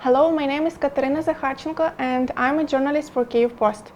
Hello, my name is Katerina Zakharchenko and I'm a journalist for Kyiv Post.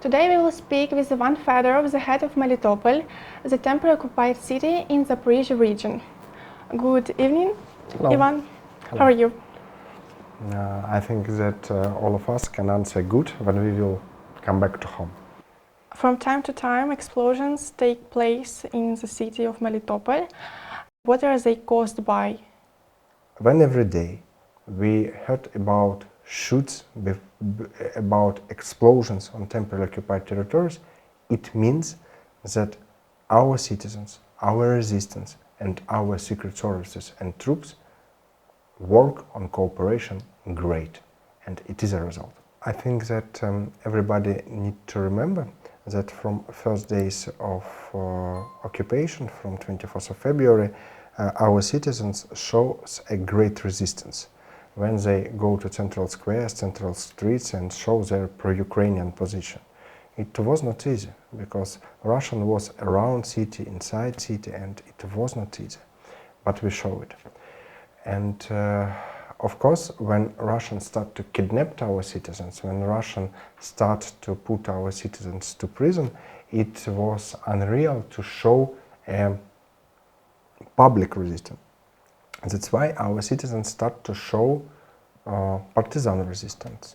Today we will speak with Ivan Fedorov, the head of Melitopol, the temporarily occupied city in the Zaporizhzhia region. Good evening, Hello. Ivan. Hello. How are you? I think that all of us can answer good when we will come back to home. From time to time, explosions take place in the city of Melitopol. What are they caused by? When every day we heard about shoots, about explosions on temporarily occupied territories, it means that our citizens, our resistance, and our secret services and troops work on cooperation great, and it is a result. I think that everybody needs to remember that from first days of occupation, from 24th of February, our citizens show a great resistance when they go to central squares, central streets and show their pro-Ukrainian position. It was not easy because Russian was around city, inside city, and it was not easy, but we show it. And of course, when Russians start to kidnap our citizens, when Russians start to put our citizens to prison, it was unreal to show a public resistance. That's why our citizens start to show partisan resistance,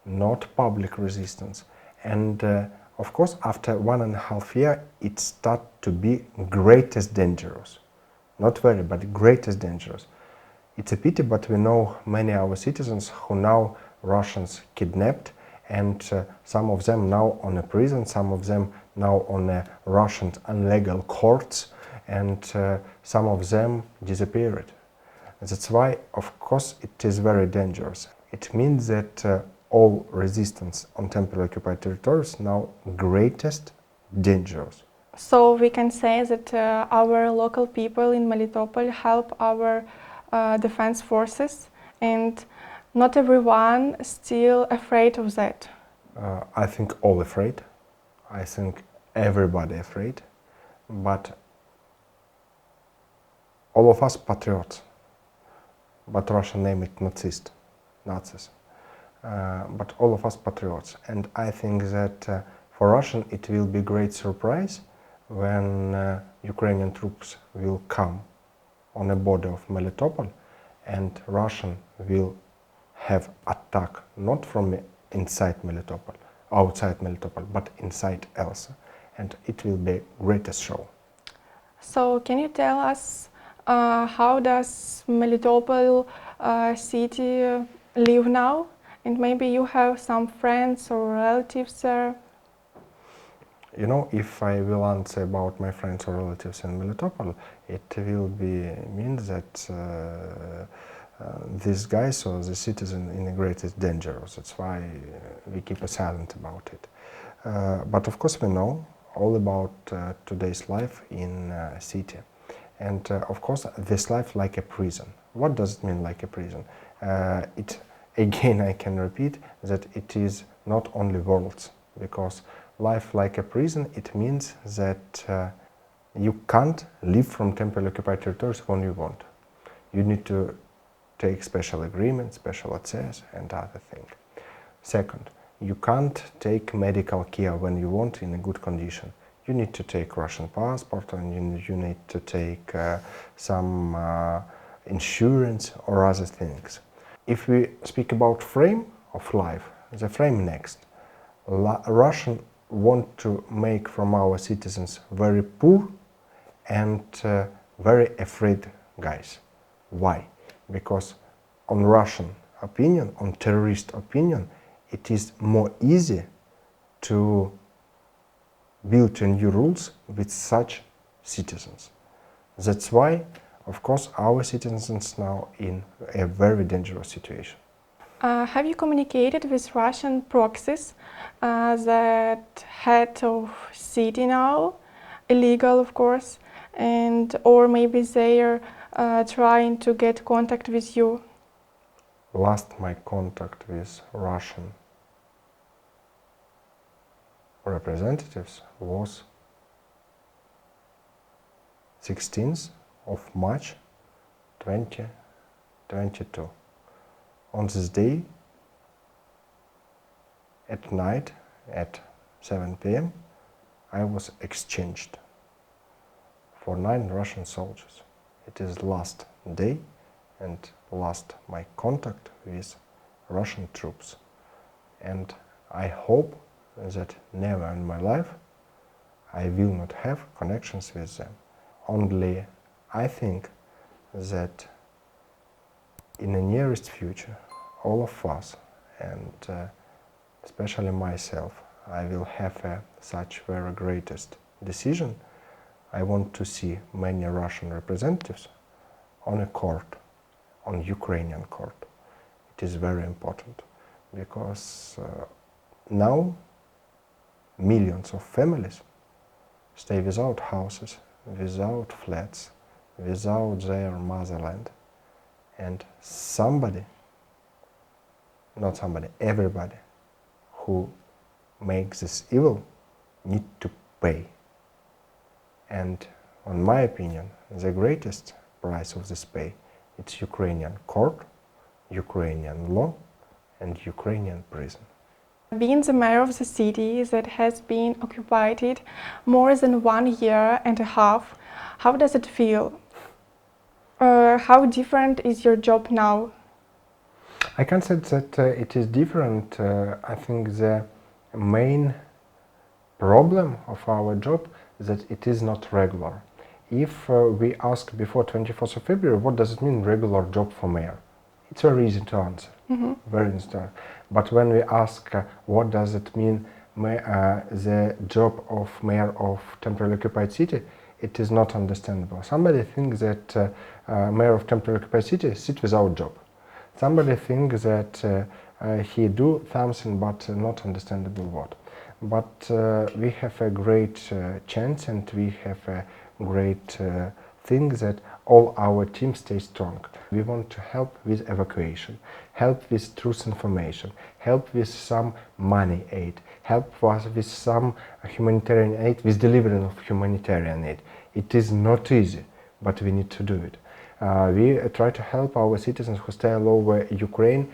not public resistance. And of course, after 1.5 years, it started to be greatest dangerous. Not very, but greatest dangerous. It's a pity, but we know many our citizens who now Russians kidnapped, and some of them now on a prison, some of them now on a Russian illegal courts, and some of them disappeared. That's why, of course, it is very dangerous. It means that all resistance on temporarily occupied territories now greatest dangerous. So we can say that our local people in Melitopol help our defense forces, and not everyone is still afraid of that. I think all afraid. I think everybody afraid. But all of us patriots. But Russia name it Nazis. But all of us patriots. And I think that for Russian it will be great surprise when Ukrainian troops will come on the border of Melitopol, and Russian will have attack not from inside Melitopol, outside Melitopol, but inside also, and it will be greatest show. So can you tell us how does Melitopol city live now? And maybe you have some friends or relatives there? You know, if I will answer about my friends or relatives in Melitopol, it will be mean that these guys or the citizen in the greatest danger. That's why we keep silent about it. But of course we know all about today's life in city. And of course this life like a prison. What does it mean like a prison? Again, I can repeat that it is not only words, because life like a prison, it means that you can't live from temporarily occupied territories when you want. You need to take special agreements, special access and other things. Second, you can't take medical care when you want in a good condition. You need to take Russian passport, and you need to take some insurance or other things. If we speak about frame of life, the frame next. Russian want to make from our citizens very poor and very afraid guys. Why? Because on Russian opinion, on terrorist opinion, it is more easy to build new rules with such citizens. That's why, of course, our citizens now in a very dangerous situation. Have you communicated with Russian proxies that head of city now, illegal of course, and or maybe they are trying to get contact with you? Last my contact with Russian representatives was 16th of March 2022. On this day, at night, at 7 p.m., I was exchanged for 9 Russian soldiers. It is last day and last my contact with Russian troops. And I hope that never in my life I will not have connections with them. Only I think that in the nearest future, all of us, and especially myself, I will have such very greatest decision. I want to see many Russian representatives on a court, on Ukrainian court. It is very important because now millions of families stay without houses, without flats, without their motherland. And somebody, not somebody, everybody who makes this evil need to pay. And in my opinion, the greatest price of this pay, it's Ukrainian court, Ukrainian law, and Ukrainian prison. Being the mayor of the city that has been occupied more than 1 year and a half, how does it feel? How different is your job now? I can't say that it is different. I think the main problem of our job is that it is not regular. If we ask before 24th of February, what does it mean regular job for mayor? It's very easy to answer, very easy. But when we ask what does it mean the job of mayor of temporarily occupied city, it is not understandable. Somebody thinks that mayor of temporarily occupied city sit without job. Somebody thinks that he do something but not understandable what. But we have a great chance and we have a great thing that all our team stays strong. We want to help with evacuation, help with truth information, help with some money aid, help us with some humanitarian aid, with delivering of humanitarian aid. It is not easy, but we need to do it. We try to help our citizens who stay all over Ukraine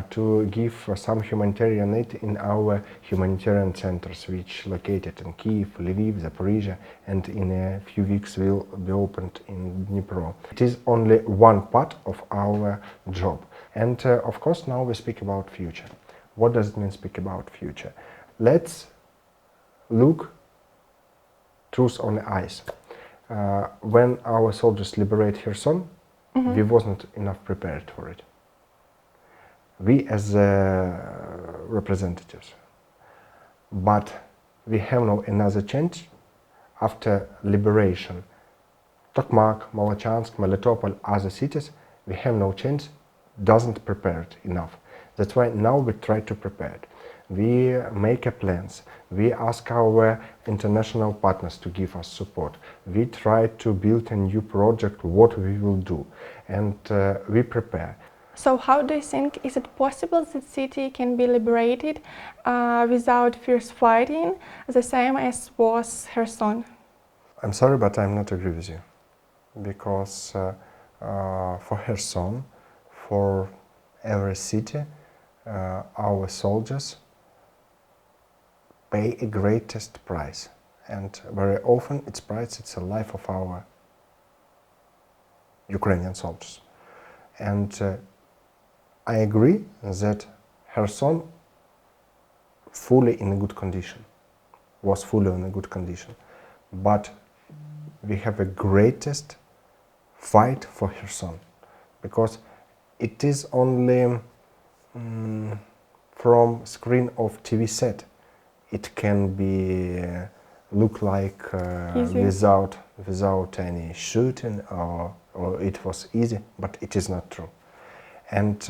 to give some humanitarian aid in our humanitarian centers, which located in Kyiv, Lviv, Zaporizhzhia, and in a few weeks will be opened in Dnipro. It is only one part of our job. And of course, now we speak about future. What does it mean speak about future? Let's look truth on the eyes. When our soldiers liberate Kherson, we wasn't enough prepared for it. We as representatives. But we have no another chance after liberation. Tokmak, Molochansk, Melitopol, other cities, we have no chance, doesn't prepare it enough. That's why now we try to prepare it. We make plans, we ask our international partners to give us support. We try to build a new project, what we will do, and we prepare. So how do you think, is it possible that the city can be liberated without fierce fighting, the same as was Kherson? I'm sorry, but I'm not agree with you. Because for Kherson, for every city, our soldiers pay a greatest price, and very often its price, it's the life of our Ukrainian soldiers. And I agree that Kherson fully in a good condition, was fully in a good condition, but we have a greatest fight for Kherson, because it is only from screen of TV set it can be look like without any shooting or it was easy, but it is not true. And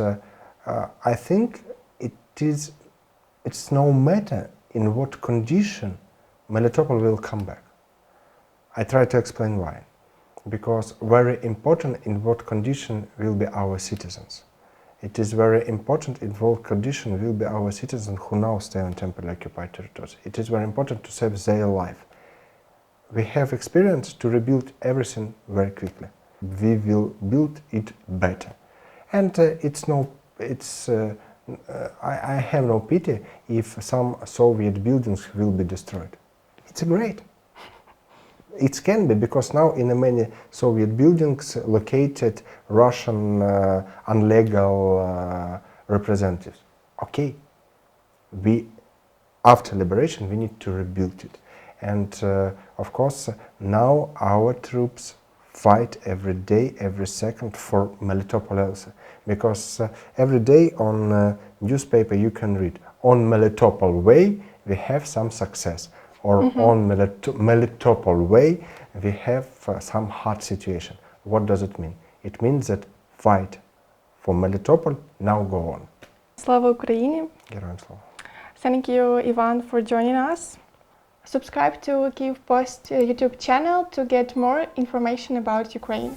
I think it's no matter in what condition Melitopol will come back. I try to explain why. Because very important in what condition will be our citizens. It is very important in what condition will be our citizens who now stay on temporarily occupied territories. It is very important to save their life. We have experience to rebuild everything very quickly. We will build it better. And it's it's, I have no pity if some Soviet buildings will be destroyed. It's great. It can be, because now in many Soviet buildings located Russian unlegal representatives. Okay, after liberation we need to rebuild it. And of course now our troops fight every day, every second for Melitopol also. Because every day on newspaper you can read, on Melitopol way we have some success. Or on Melitopol way we have some hard situation. What does it mean? It means that fight for Melitopol now go on. Слава Україні! Героям слава! Thank you, Ivan, for joining us. Subscribe to Kyiv Post YouTube channel to get more information about Ukraine.